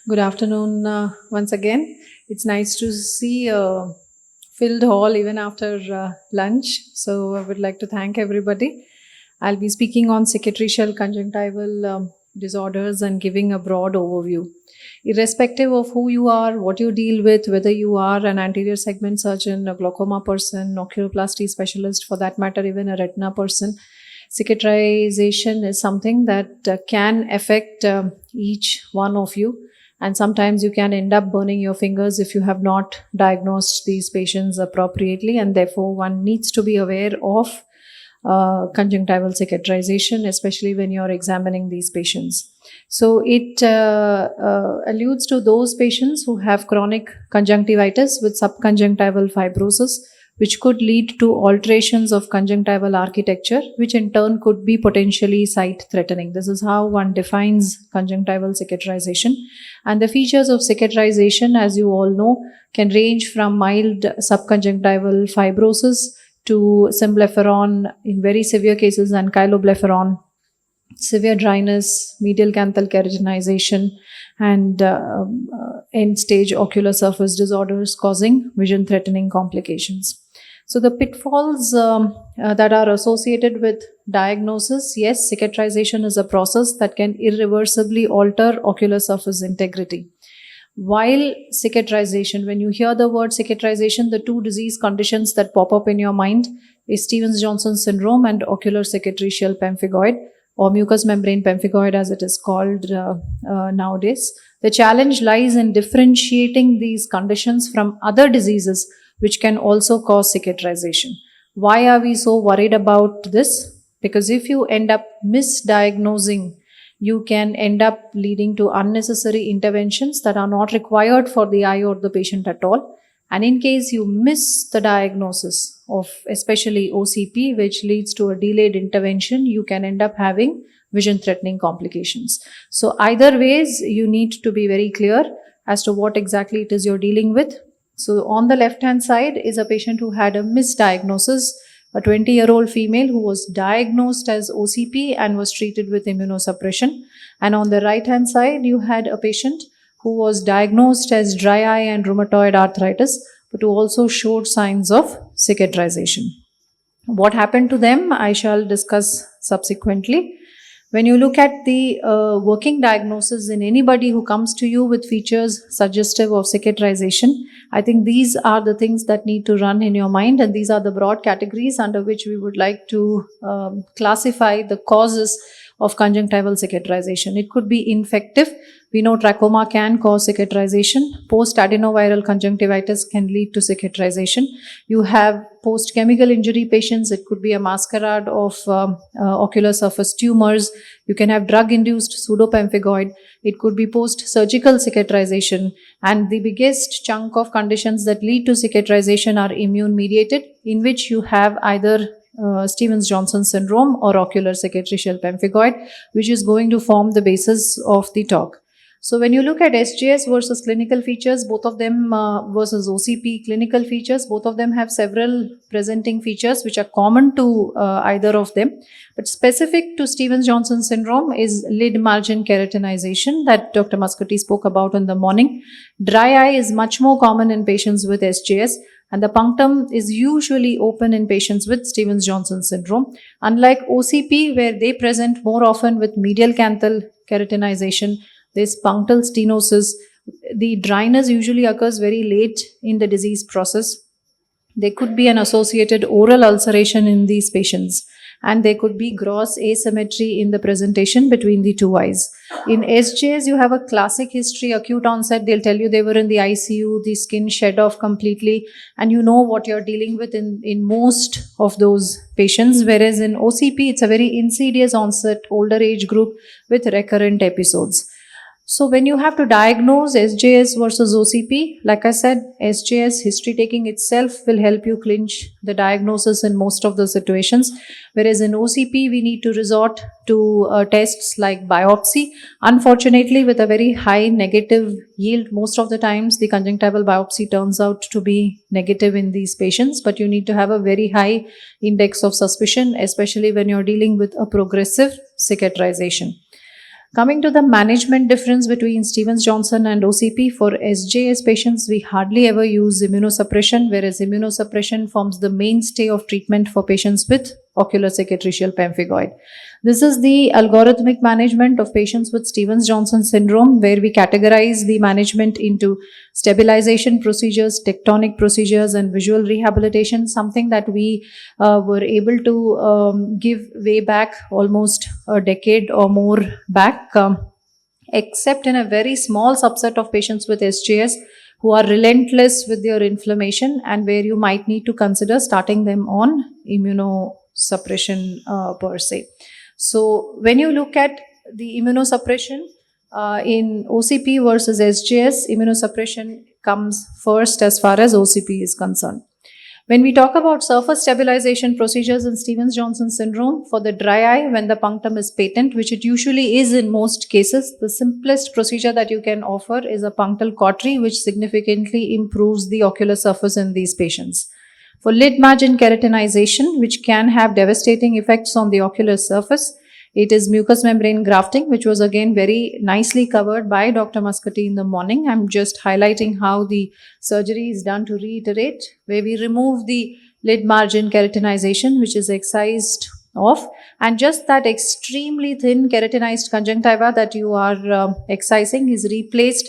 Good afternoon once again. It's nice to see a filled hall even after lunch. So I would like to thank everybody. I'll be speaking on cicatricial conjunctival disorders and giving a broad overview. Irrespective of who you are, what you deal with, whether you are an anterior segment surgeon, a glaucoma person, oculoplasty specialist, for that matter, even a retina person, cicatrization is something that can affect each one of you, and sometimes you can end up burning your fingers if you have not diagnosed these patients appropriately, and therefore one needs to be aware of conjunctival cicatrization, especially when you're examining these patients. So it alludes to those patients who have chronic conjunctivitis with subconjunctival fibrosis, which could lead to alterations of conjunctival architecture, which in turn could be potentially sight threatening. This is how one defines conjunctival cicatrization. And the features of cicatrization, as you all know, can range from mild subconjunctival fibrosis to symblepharon, in very severe cases, and chyloblepharon, severe dryness, medial canthal keratinization, and end-stage ocular surface disorders causing vision-threatening complications. So the pitfalls that are associated with diagnosis: yes, cicatrization is a process that can irreversibly alter ocular surface integrity. While cicatrization, when you hear the word cicatrization, the two disease conditions that pop up in your mind is Stevens-Johnson syndrome and ocular cicatricial pemphigoid, or mucous membrane pemphigoid as it is called nowadays. The challenge lies in differentiating these conditions from other diseases which can also cause cicatrization. Why are we so worried about this? Because if you end up misdiagnosing, you can end up leading to unnecessary interventions that are not required for the eye or the patient at all. And in case you miss the diagnosis of especially OCP, which leads to a delayed intervention, you can end up having vision threatening complications. So either ways, you need to be very clear as to what exactly it is you're dealing with. So on the left hand side is a patient who had a misdiagnosis, a 20-year-old female who was diagnosed as OCP and was treated with immunosuppression. And on the right hand side, you had a patient who was diagnosed as dry eye and rheumatoid arthritis, but who also showed signs of cicatrization. What happened to them, I shall discuss subsequently. When you look at the working diagnosis in anybody who comes to you with features suggestive of cicatrization, I think these are the things that need to run in your mind, and these are the broad categories under which we would like to classify the causes of conjunctival cicatrization. It could be infective. We know trachoma can cause cicatrization. Post-adenoviral conjunctivitis can lead to cicatrization. You have post-chemical injury patients. It could be a masquerade of ocular surface tumors. You can have drug-induced pseudopemphigoid. It could be post-surgical cicatrization. And the biggest chunk of conditions that lead to cicatrization are immune-mediated, in which you have either Stevens-Johnson syndrome or ocular cicatricial pemphigoid, which is going to form the basis of the talk. So when you look at SJS versus clinical features, both of them versus OCP clinical features, both of them have several presenting features which are common to either of them. But specific to Stevens-Johnson syndrome is lid margin keratinization that Dr. Muscati spoke about in the morning. Dry eye is much more common in patients with SJS, and the punctum is usually open in patients with Stevens-Johnson syndrome. Unlike OCP, where they present more often with medial canthal keratinization, this punctal stenosis, the dryness usually occurs very late in the disease process. There could be an associated oral ulceration in these patients, and there could be gross asymmetry in the presentation between the two eyes. In SJs, you have a classic history, acute onset. They'll tell you they were in the ICU, the skin shed off completely, and you know what you're dealing with in most of those patients. Whereas in OCP, it's a very insidious onset, older age group with recurrent episodes. So when you have to diagnose SJS versus OCP, like I said, SJS history taking itself will help you clinch the diagnosis in most of the situations. Whereas in OCP, we need to resort to tests like biopsy. Unfortunately, with a very high negative yield, most of the times the conjunctival biopsy turns out to be negative in these patients, but you need to have a very high index of suspicion, especially when you're dealing with a progressive cicatrization. Coming to the management difference between Stevens-Johnson and OCP, for SJS patients, we hardly ever use immunosuppression, whereas immunosuppression forms the mainstay of treatment for patients with ocular cicatricial pemphigoid. This is the algorithmic management of patients with Stevens-Johnson syndrome, where we categorize the management into stabilization procedures, tectonic procedures, and visual rehabilitation, something that we were able to give way back almost a decade or more back, except in a very small subset of patients with SJS who are relentless with their inflammation and where you might need to consider starting them on immunosuppression per se. So when you look at the immunosuppression in OCP versus SJS, immunosuppression comes first as far as OCP is concerned. When we talk about surface stabilization procedures in Stevens-Johnson syndrome, for the dry eye, when the punctum is patent, which it usually is in most cases, the simplest procedure that you can offer is a punctal cautery, which significantly improves the ocular surface in these patients. For lid margin keratinization, which can have devastating effects on the ocular surface, it is mucous membrane grafting, which was again very nicely covered by Dr. Muscati in the morning. I'm just highlighting how the surgery is done to reiterate, where we remove the lid margin keratinization, which is excised off, and just that extremely thin keratinized conjunctiva that you are excising is replaced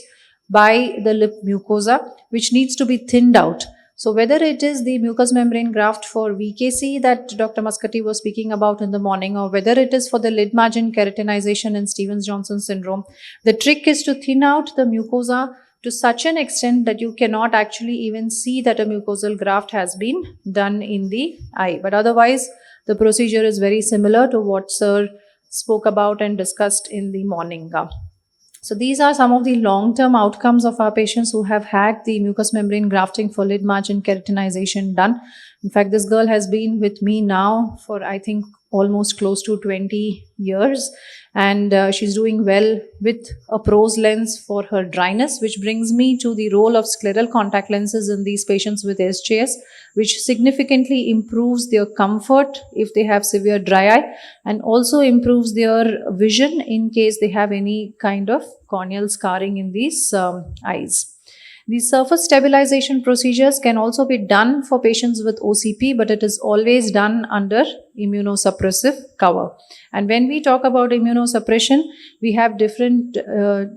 by the lip mucosa, which needs to be thinned out. So whether it is the mucous membrane graft for VKC that Dr. Muscati was speaking about in the morning, or whether it is for the lid margin keratinization in Stevens-Johnson syndrome, the trick is to thin out the mucosa to such an extent that you cannot actually even see that a mucosal graft has been done in the eye. But otherwise, the procedure is very similar to what Sir spoke about and discussed in the morning. So these are some of the long-term outcomes of our patients who have had the mucous membrane grafting for lid margin keratinization done. In fact, this girl has been with me now for, I think, almost close to 20 years, and she's doing well with a Prose lens for her dryness, which brings me to the role of scleral contact lenses in these patients with SJS, which significantly improves their comfort if they have severe dry eye, and also improves their vision in case they have any kind of corneal scarring in these eyes. These surface stabilization procedures can also be done for patients with OCP, but it is always done under immunosuppressive cover. And when we talk about immunosuppression, we have different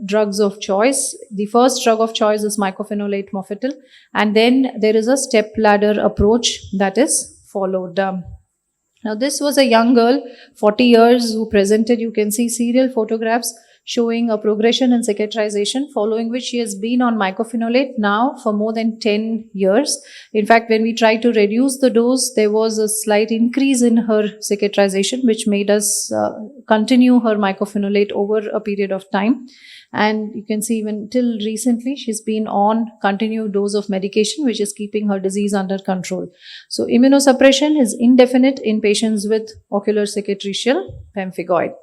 drugs of choice. The first drug of choice is mycophenolate mofetil, and then there is a step ladder approach that is followed. Now, this was a young girl, 40 years, who presented. You can see serial photographs showing a progression in cicatrization, following which she has been on mycophenolate now for more than 10 years. In fact, when we tried to reduce the dose, there was a slight increase in her cicatrization, which made us continue her mycophenolate over a period of time. And you can see even till recently, she's been on continued dose of medication, which is keeping her disease under control. So immunosuppression is indefinite in patients with ocular cicatricial pemphigoid.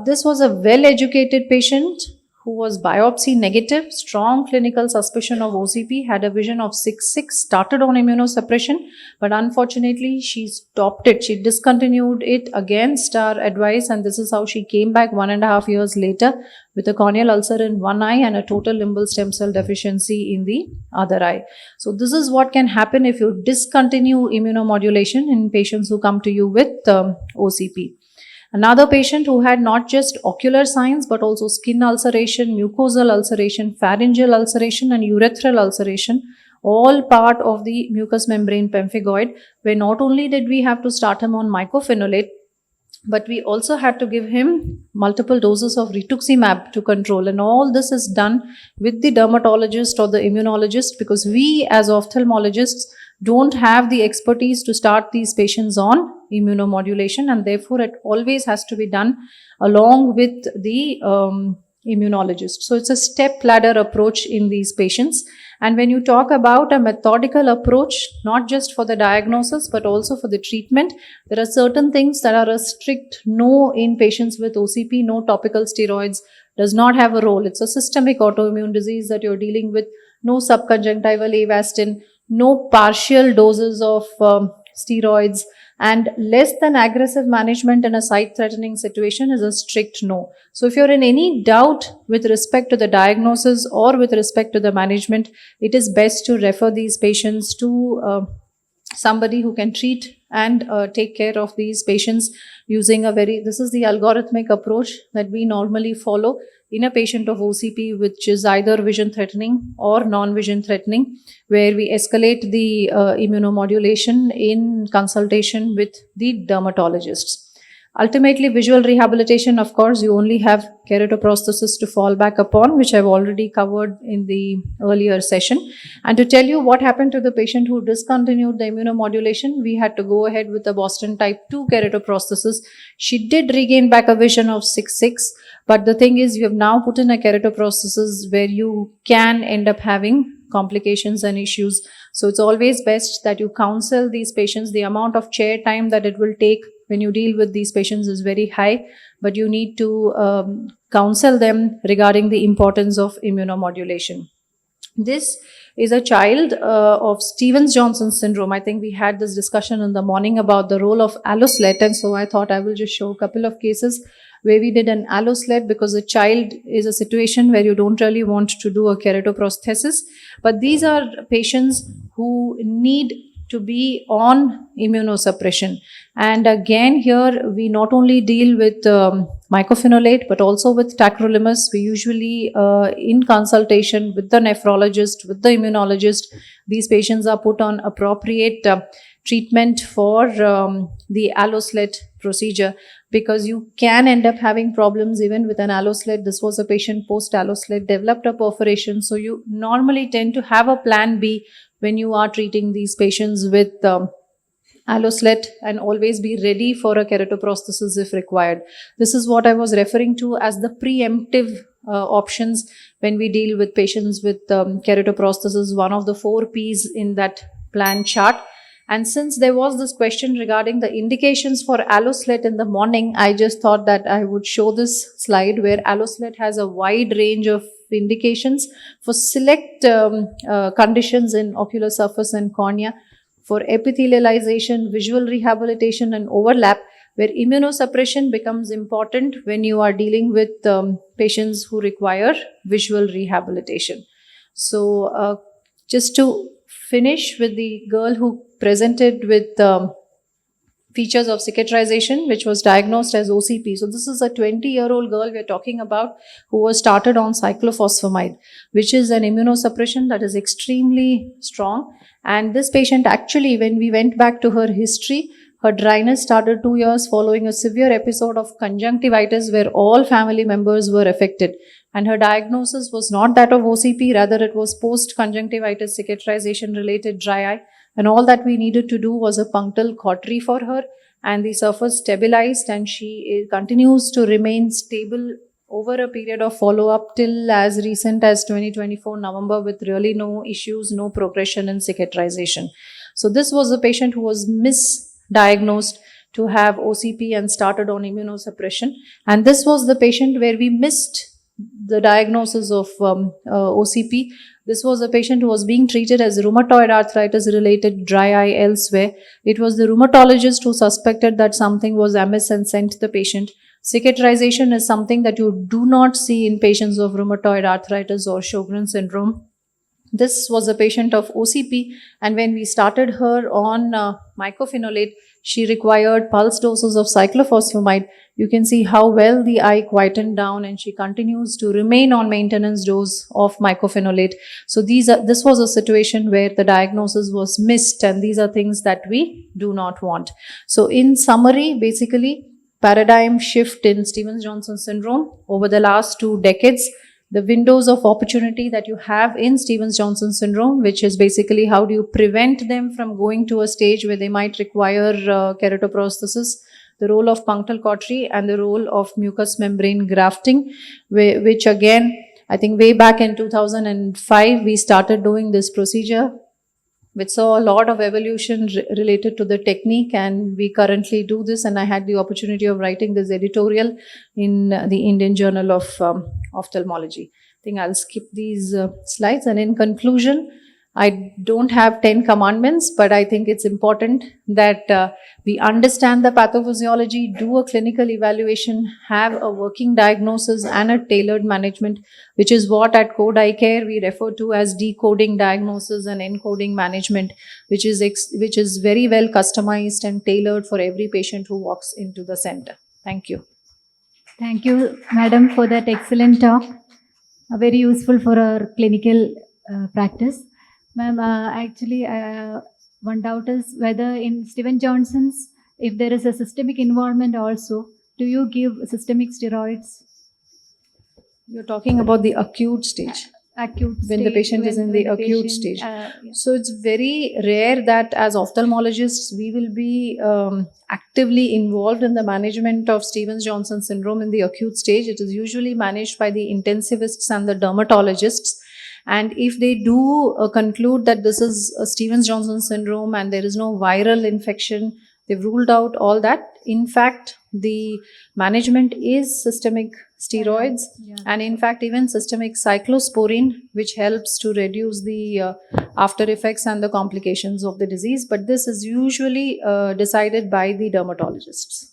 This was a well-educated patient who was biopsy negative, strong clinical suspicion of OCP, had a vision of 6/6, started on immunosuppression, but unfortunately she stopped it. She discontinued it against our advice, and this is how she came back 1.5 years later with a corneal ulcer in one eye and a total limbal stem cell deficiency in the other eye. So this is what can happen if you discontinue immunomodulation in patients who come to you with OCP. Another patient who had not just ocular signs but also skin ulceration, mucosal ulceration, pharyngeal ulceration and urethral ulceration, all part of the mucous membrane pemphigoid, where not only did we have to start him on mycophenolate, but we also had to give him multiple doses of rituximab to control. And all this is done with the dermatologist or the immunologist, because we as ophthalmologists don't have the expertise to start these patients on immunomodulation, and therefore it always has to be done along with the immunologist. So it's a step ladder approach in these patients. And when you talk about a methodical approach, not just for the diagnosis but also for the treatment, there are certain things that are a strict no in patients with OCP. No topical steroids, does not have a role. It's a systemic autoimmune disease that you're dealing with. No subconjunctival Avastin, no partial doses of steroids, and less than aggressive management in a sight-threatening situation is a strict no. So if you're in any doubt with respect to the diagnosis or with respect to the management, it is best to refer these patients to somebody who can treat and take care of these patients using this is the algorithmic approach that we normally follow in a patient of OCP, which is either vision threatening or non-vision threatening, where we escalate the immunomodulation in consultation with the dermatologists. Ultimately, visual rehabilitation, of course, you only have keratoprosthesis to fall back upon, which I've already covered in the earlier session. And to tell you what happened to the patient who discontinued the immunomodulation, we had to go ahead with the Boston type 2 keratoprosthesis. She did regain back a vision of 6.6, but the thing is, you have now put in a keratoprosthesis where you can end up having complications and issues. So it's always best that you counsel these patients. The amount of chair time that it will take when you deal with these patients is very high, but you need to counsel them regarding the importance of immunomodulation. This is a child of Stevens-Johnson syndrome. I think we had this discussion in the morning about the role of Allosled, and so I thought I will just show a couple of cases where we did an Allosled, because a child is a situation where you don't really want to do a keratoprosthesis. But these are patients who need to be on immunosuppression. And again, here we not only deal with mycophenolate, but also with tacrolimus. We usually, in consultation with the nephrologist, with the immunologist, these patients are put on appropriate treatment for the Allosled procedure, because you can end up having problems even with an Allosled. This was a patient post-Allosled, developed a perforation. So you normally tend to have a plan B when you are treating these patients with Allosled, and always be ready for a keratoprosthesis if required. This is what I was referring to as the preemptive options when we deal with patients with keratoprosthesis, one of the 4 Ps in that plan chart. And since there was this question regarding the indications for Allosled in the morning, I just thought that I would show this slide where Allosled has a wide range of indications for select conditions in ocular surface and cornea, for epithelialization, visual rehabilitation, and overlap, where immunosuppression becomes important when you are dealing with patients who require visual rehabilitation. So just to finish with the girl who presented with features of cicatrization, which was diagnosed as OCP. So this is a 20-year-old girl we're talking about, who was started on cyclophosphamide, which is an immunosuppression that is extremely strong. And this patient, actually, when we went back to her history, her dryness started 2 years following a severe episode of conjunctivitis where all family members were affected. And her diagnosis was not that of OCP, rather it was post-conjunctivitis cicatrization related dry eye. And all that we needed to do was a punctal cautery for her, and the surface stabilized, and she continues to remain stable over a period of follow-up till as recent as 2024 November, with really no issues, no progression in cicatrization. So this was a patient who was misdiagnosed to have OCP and started on immunosuppression. And this was the patient where we missed the diagnosis of OCP. This was a patient who was being treated as rheumatoid arthritis related dry eye elsewhere. It was the rheumatologist who suspected that something was amiss and sent the patient. Cicatrization is something that you do not see in patients of rheumatoid arthritis or Sjogren syndrome. This was a patient of OCP, and when we started her on mycophenolate, she required pulse doses of cyclophosphamide. You can see how well the eye quietened down, and she continues to remain on maintenance dose of mycophenolate. So this was a situation where the diagnosis was missed, and these are things that we do not want. So in summary, basically, paradigm shift in Stevens-Johnson syndrome over the last 2 decades. The windows of opportunity that you have in Stevens-Johnson syndrome, which is basically how do you prevent them from going to a stage where they might require keratoprosthesis, the role of punctal cautery, and the role of mucous membrane grafting, which again, I think way back in 2005, we started doing this procedure, which saw a lot of evolution related to the technique, and we currently do this, and I had the opportunity of writing this editorial in the Indian Journal of Ophthalmology. I think I'll skip these slides, and in conclusion, I don't have 10 commandments, but I think it's important that we understand the pathophysiology, do a clinical evaluation, have a working diagnosis and a tailored management, which is what at Code Eye Care we refer to as decoding diagnosis and encoding management, which is very well customized and tailored for every patient who walks into the center. Thank you. Thank you, madam, for that excellent talk. Very useful for our clinical practice. Ma'am, actually, one doubt is whether in Steven Johnson's, if there is a systemic involvement also, do you give systemic steroids? You're talking about the acute stage. Acute When the stage, patient is in the acute patient, stage. yeah. So it's very rare that as ophthalmologists we will be actively involved in the management of Stevens-Johnson syndrome in the acute stage. It is usually managed by the intensivists and the dermatologists. And if they do conclude that this is a Stevens-Johnson syndrome and there is no viral infection, they've ruled out all that. In fact, the management is systemic steroids, Yeah. and in fact even systemic cyclosporine, which helps to reduce the after effects and the complications of the disease, but this is usually decided by the dermatologists.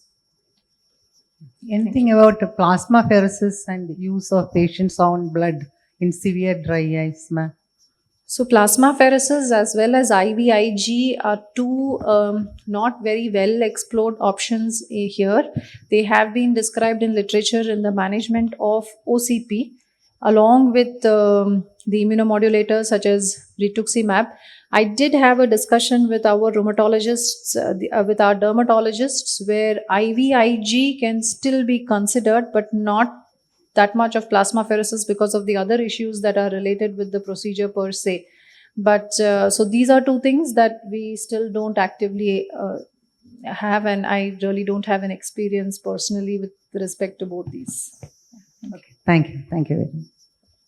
Anything about plasmapheresis and use of patients' own blood in severe dry eyes, ma'am? So plasmapheresis as well as IVIG are two not very well explored options here. They have been described in literature in the management of OCP along with the immunomodulators such as rituximab. I did have a discussion with our rheumatologists, with our dermatologists, where IVIG can still be considered, but not that much of plasmapheresis because of the other issues that are related with the procedure per se. But so these are two things that we still don't actively have, and I really don't have an experience personally with respect to both these. Okay. Thank you. Thank you very much.